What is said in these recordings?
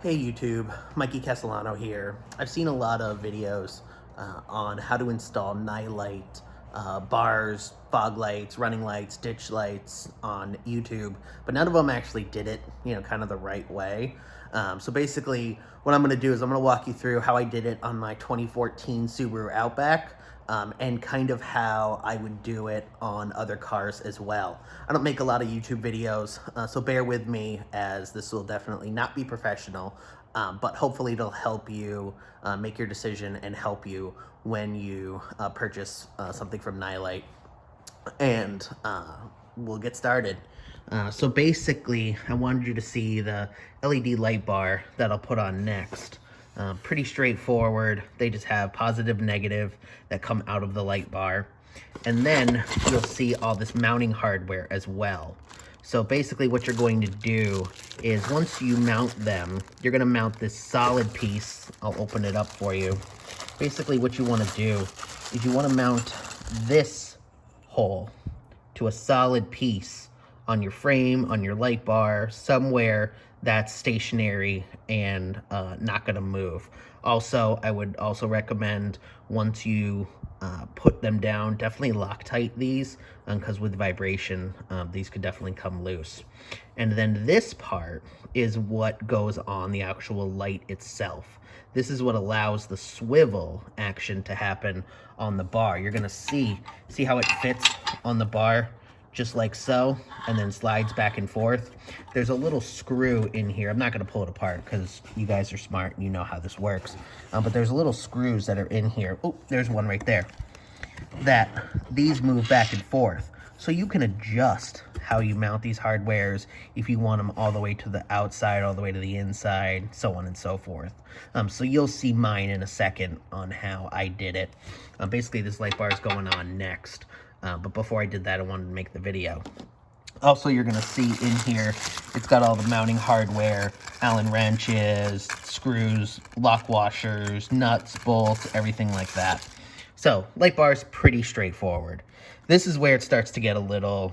Hey YouTube, Mikey Castellano here. I've seen a lot of videos on how to install Nilight bars, fog lights, running lights, ditch lights on YouTube, but none of them actually did it, kind of the right way. So basically, what I'm going to do is I'm going to walk you through how I did it on my 2014 Subaru Outback. And kind of how I would do it on other cars as well. I don't make a lot of YouTube videos, so bear with me as this will definitely not be professional, but hopefully it'll help you make your decision and help you when you purchase something from Nilight. And we'll get started. So basically, I wanted you to see the LED light bar that I'll put on next. Pretty straightforward. They just have positive, negative that come out of the light bar. And then you'll see all this mounting hardware as well. So basically what you're going to do is once you mount them, you're going to mount this solid piece. I'll open it up for you. Basically what you want to do is you want to mount this hole to a solid piece on your frame, on your light bar, somewhere that's stationary and not going to move. Also, I would also recommend once you put them down, definitely Loctite these because with vibration, these could definitely come loose. And then this part is what goes on the actual light itself. This is what allows the swivel action to happen on the bar. You're gonna see how it fits on the bar just like so, and then slides back and forth. There's a little screw in here. I'm not gonna pull it apart because you guys are smart and you know how this works. But there's little screws that are in here. Oh, there's one right there. That these move back and forth. So you can adjust how you mount these hardwares if you want them all the way to the outside, all the way to the inside, so on and so forth. So you'll see mine in a second on how I did it. Basically, this light bar is going on next. But before I did that, I wanted to make the video. Also, you're going to see in here, it's got all the mounting hardware, Allen wrenches, screws, lock washers, nuts, bolts, everything like that. So, light bar is pretty straightforward. This is where it starts to get a little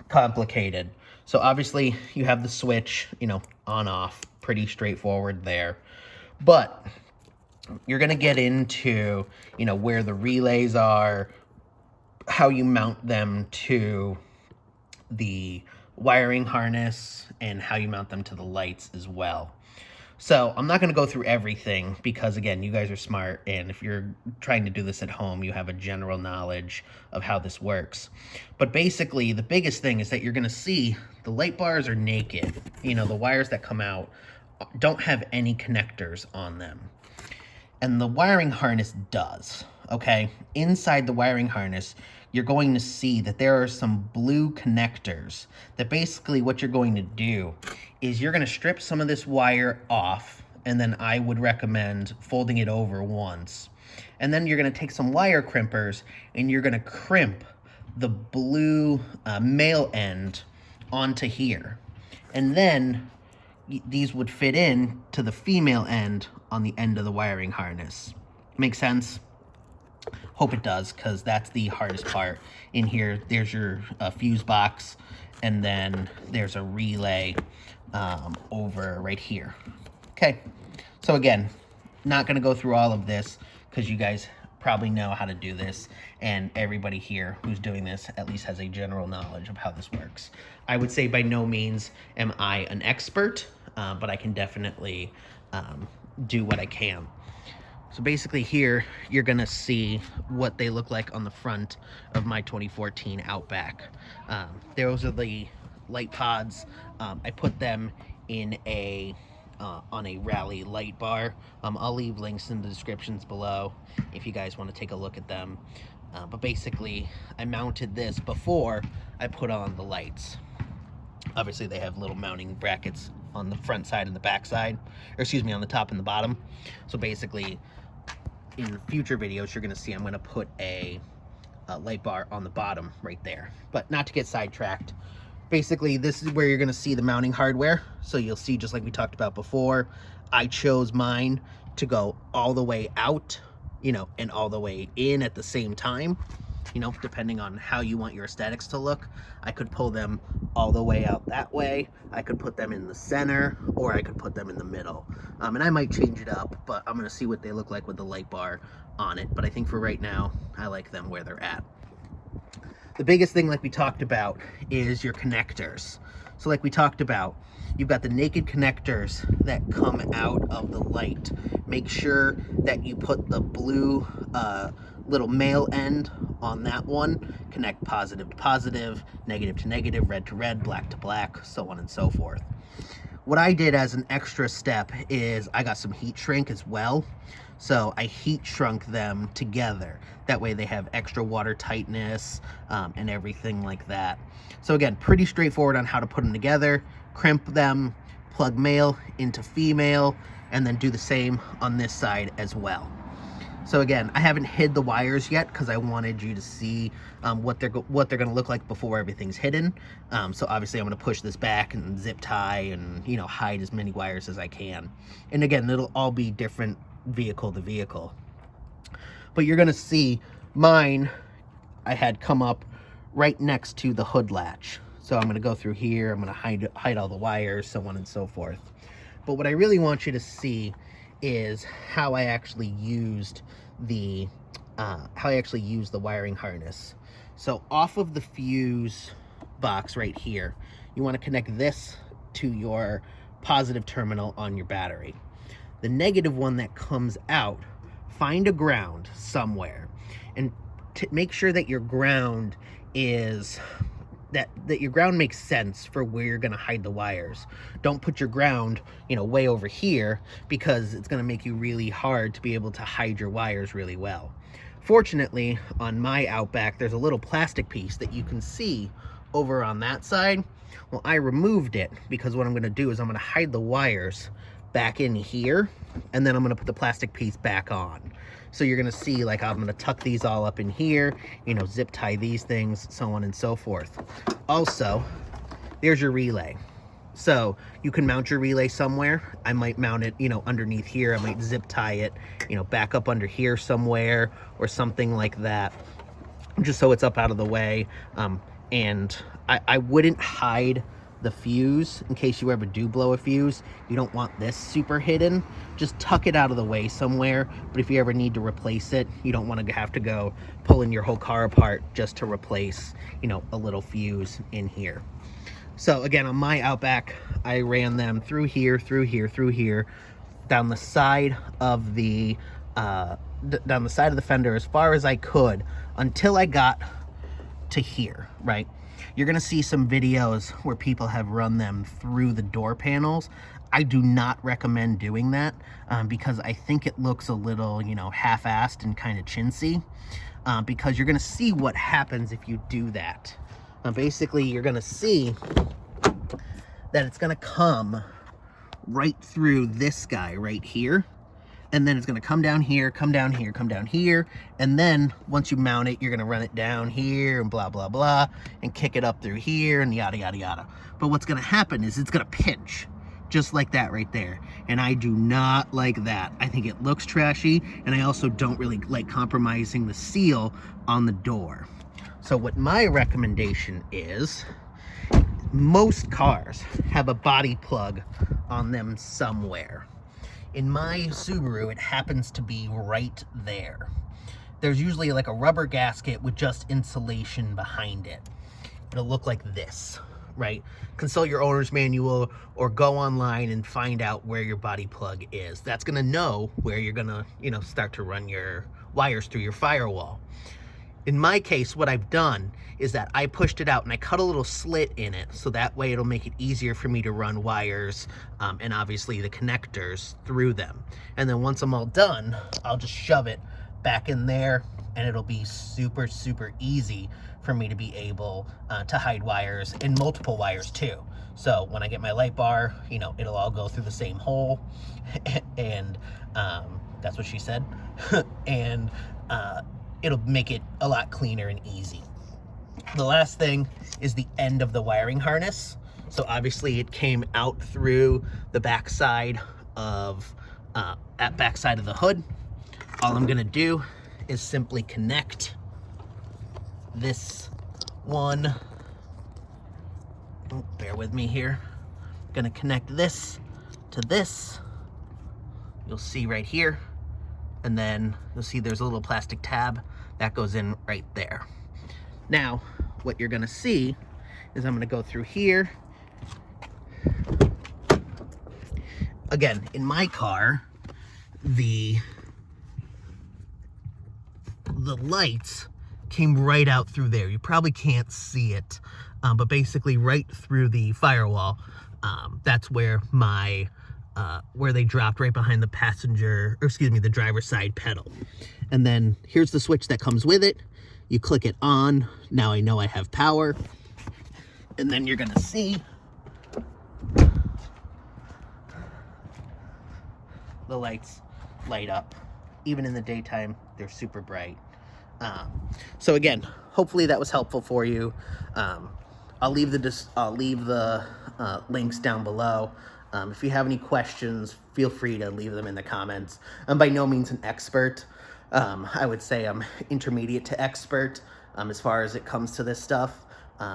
complicated. So obviously, you have the switch, on off, pretty straightforward there. But you're going to get into, where the relays are, how you mount them to the wiring harness, and how you mount them to the lights as well. So I'm not going to go through everything because, again, you guys are smart, and if you're trying to do this at home, you have a general knowledge of how this works. But basically, the biggest thing is that you're going to see the light bars are naked. The wires that come out don't have any connectors on them. And the wiring harness does, okay? Inside the wiring harness, you're going to see that there are some blue connectors that basically what you're going to do is you're going to strip some of this wire off, and then I would recommend folding it over once. And then you're going to take some wire crimpers and you're going to crimp the blue male end onto here. And then these would fit in to the female end on the end of the wiring harness. Make sense? Hope it does, because that's the hardest part. In here, there's your fuse box, and then there's a relay over right here. Okay, so again, not going to go through all of this because you guys probably know how to do this, and everybody here who's doing this at least has a general knowledge of how this works. I would say by no means am I an expert, but I can definitely do what I can. So basically here, you're going to see what they look like on the front of my 2014 Outback. Those are the light pods. I put them in on a Rally light bar. I'll leave links in the descriptions below if you guys want to take a look at them. But basically, I mounted this before I put on the lights. Obviously, they have little mounting brackets on the front side and the back side, or excuse me, on the top and the bottom. So basically, in future videos, you're going to see I'm going to put a light bar on the bottom right there. But not to get sidetracked, basically this is where you're going to see the mounting hardware. So you'll see, just like we talked about before, I chose mine to go all the way out, and all the way in at the same time. you know, depending on how you want your aesthetics to look. I could pull them all the way out that way. I could put them in the center, or I could put them in the middle. And I might change it up, but I'm gonna see what they look like with the light bar on it. But I think for right now, I like them where they're at. The biggest thing, like we talked about, is your connectors. So like we talked about, you've got the naked connectors that come out of the light. Make sure that you put the blue little male end on that one. Connect positive to positive, negative to negative, red to red, black to black, so on and so forth. What I did as an extra step is I got some heat shrink as well. So I heat shrunk them together. That way they have extra water tightness and everything like that. So again, pretty straightforward on how to put them together. Crimp them, plug male into female, and then do the same on this side as well. So again, I haven't hid the wires yet because I wanted you to see what they're going to look like before everything's hidden. So obviously I'm going to push this back and zip tie and, you know, hide as many wires as I can. And again, it'll all be different vehicle to vehicle. But you're going to see mine, I had come up right next to the hood latch. So I'm going to go through here, I'm going to hide all the wires, so on and so forth. But what I really want you to see is how I actually used the wiring harness. So off of the fuse box right here, you want to connect this to your positive terminal on your battery. The negative one that comes out, find a ground somewhere and make sure that your ground is that your ground makes sense for where you're going to hide the wires. Don't put your ground, you know, way over here, because it's going to make you really hard to be able to hide your wires really well. Fortunately, on my Outback, there's a little plastic piece that you can see over on that side. Well, I removed it because what I'm going to do is I'm going to hide the wires back in here, and then I'm going to put the plastic piece back on. So you're going to see, like, I'm going to tuck these all up in here, you know, zip tie these things, so on and so forth. Also, there's your relay. So you can mount your relay somewhere. I might mount it, you know, underneath here. I might zip tie it, you know, back up under here somewhere or something like that, just so it's up out of the way. And I wouldn't hide the fuse in case you ever do blow a fuse. You don't want this super hidden. Just tuck it out of the way somewhere. But if you ever need to replace it, you don't want to have to go pulling your whole car apart just to replace, you know, a little fuse in here. So again, on my Outback, I ran them through here, down the side of the fender as far as I could until I got to here, right? You're gonna see some videos where people have run them through the door panels. I do not recommend doing that because I think it looks a little, you know, half-assed and kind of chintzy, because you're gonna see what happens if you do that. Basically, you're gonna see that it's gonna come right through this guy right here, and then it's going to come down here, come down here, come down here, and then once you mount it, you're going to run it down here and blah, blah, blah, and kick it up through here and yada, yada, yada. But what's going to happen is it's going to pinch, just like that right there, and I do not like that. I think it looks trashy, and I also don't really like compromising the seal on the door. So what my recommendation is, most cars have a body plug on them somewhere. In my Subaru, it happens to be right there. There's usually like a rubber gasket with just insulation behind it. It'll look like this, right? Consult your owner's manual or go online and find out where your body plug is. That's gonna know where you're gonna, you know, start to run your wires through your firewall. In my case, what I've done is that I pushed it out and I cut a little slit in it, so that way it'll make it easier for me to run wires and obviously the connectors through them. And then once I'm all done, I'll just shove it back in there, and it'll be super, super easy for me to be able to hide wires, and multiple wires too. So when I get my light bar, you know, it'll all go through the same hole, and that's what she said. And it'll make it a lot cleaner and easy. The last thing is the end of the wiring harness. So obviously it came out through the backside of the hood. All I'm gonna do is simply connect this one. Oh, bear with me here. I'm gonna connect this to this. You'll see right here. And then you'll see there's a little plastic tab that goes in right there. Now, what you're gonna see is I'm gonna go through here. Again, in my car, the lights came right out through there. You probably can't see it, but basically right through the firewall, that's where my, where they dropped right behind the the driver's side pedal. And then here's the switch that comes with it. You click it on. Now I know I have power. And then you're gonna see the lights light up. Even in the daytime, they're super bright. So again, hopefully that was helpful for you. I'll leave the links down below. If you have any questions, feel free to leave them in the comments. I'm by no means an expert. I would say I'm intermediate to expert as far as it comes to this stuff.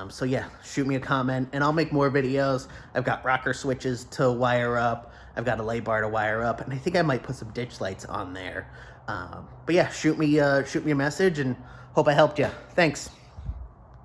So yeah, shoot me a comment and I'll make more videos. I've got rocker switches to wire up. I've got a lay bar to wire up, and I think I might put some ditch lights on there. But yeah, shoot me a message, and hope I helped you. Thanks.